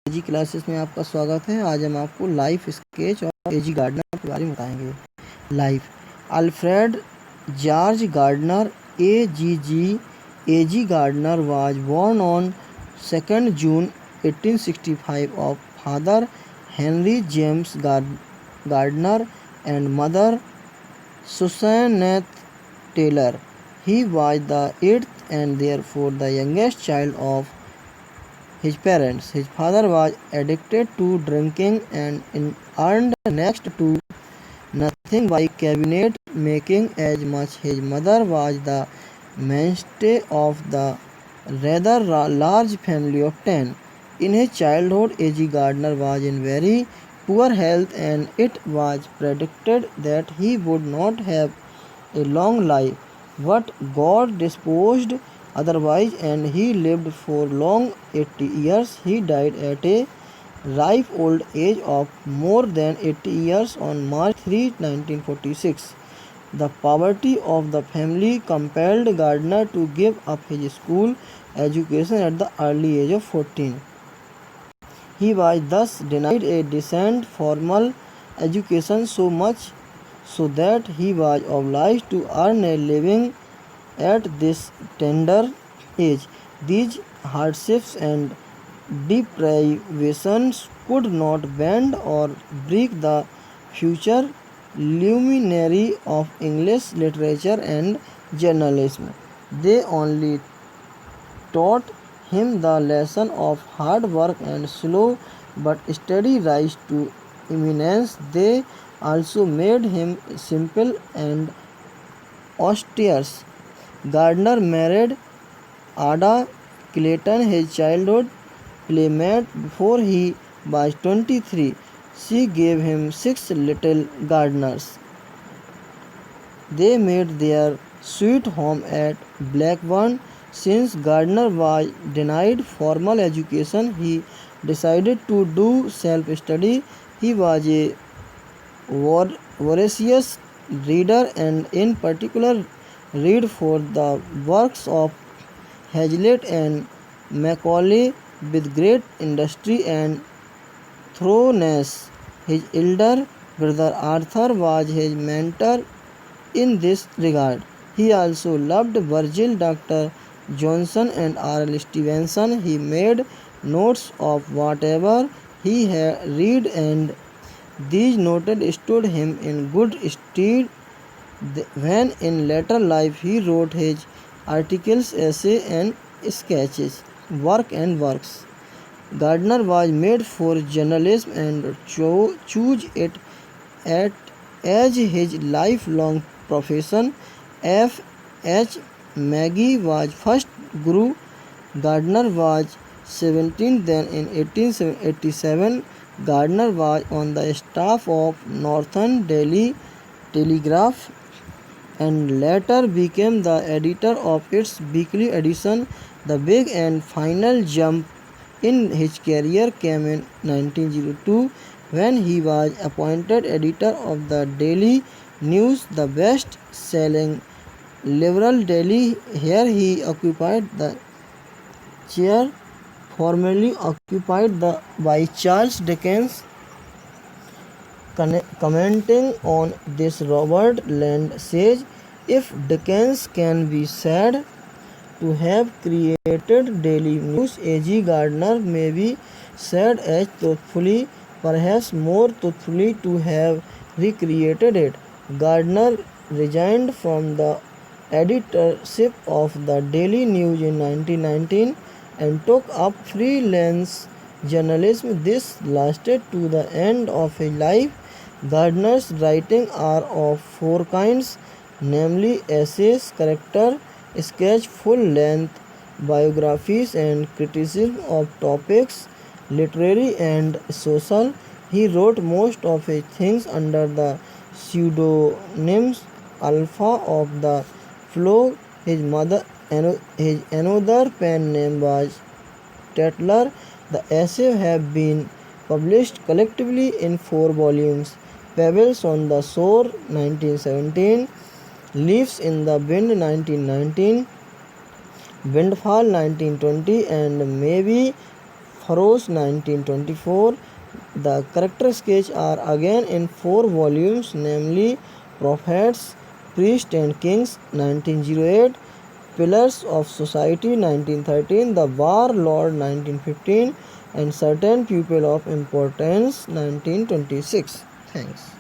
एजी classes में आपका स्वागत है। आज हम आपको लाइफ स्केच और एजी गार्डनर के बारे में बताएंगे। Life Alfred George Gardner AG Gardner was born on 2 June 1865 of father Henry James Gardner and mother Susanna Taylor. He was the eighth and therefore the youngest child of his parents. His father was addicted to drinking and earned next to nothing by cabinet making, as much his mother was the mainstay of the rather large family of 10. In his childhood, A.G. Gardner was in very poor health, and it was predicted that he would not have a long life. But God disposed otherwise, and he lived for long 80 years. He died at a ripe old age of more than 80 years on March 3, 1946. The poverty of the family compelled Gardner to give up his school education at the early age of 14. He was thus denied a decent formal education, so much so that he was obliged to earn a living at this tender age. These hardships and deprivations could not bend or break the future luminary of English literature and journalism. They only taught him the lesson of hard work and slow but steady rise to eminence. They also made him simple and austere. Gardner married Ada Clayton, his childhood playmate, before he was 23. She gave him 6 little Gardners. They made their sweet home at Blackburn. Since Gardner was denied formal education, he decided to do self-study. He was a voracious reader, and in particular read for the works of Hazlitt and Macaulay with great industry and thoroughness. His elder brother Arthur was his mentor in this regard. He also loved Virgil, Dr. Johnson, and R.L. Stevenson. He made notes of whatever he had read, and these notes stood him in good stead when in later life he wrote his articles, essays, and sketches, works. Gardner was made for journalism and chose it at as his lifelong profession. F. H. Magee was first guru. Gardner was 17 then. In 1887, Gardner was on the staff of Northern Daily Telegraph and later became the editor of its weekly edition. The big and final jump in his career came in 1902 when he was appointed editor of the Daily News, the best-selling liberal daily. Here he occupied the chair formerly occupied by Charles Dickens. Commenting on this, Robert Land says, if Dickens can be said to have created daily news, A.G. Gardner may be said as truthfully, perhaps more truthfully, to have recreated it. Gardner resigned from the editorship of the Daily News in 1919 and took up freelance journalism. This lasted to the end of his life. Gardner's writings are of 4 kinds, namely essays, character sketch, full-length biographies, and criticism of topics, literary and social. He wrote most of his things under the pseudonyms Alpha of the Flow. His another pen name was Tatler. The essays have been published collectively in 4 volumes. Pebbles on the Shore 1917, Leaves in the Wind 1919, Windfall 1920, and Maybe Pharos 1924. The character sketches are again in 4 volumes, namely Prophets, Priests and Kings 1908, Pillars of Society 1913, The War Lord 1915, and Certain People of Importance 1926. Thanks.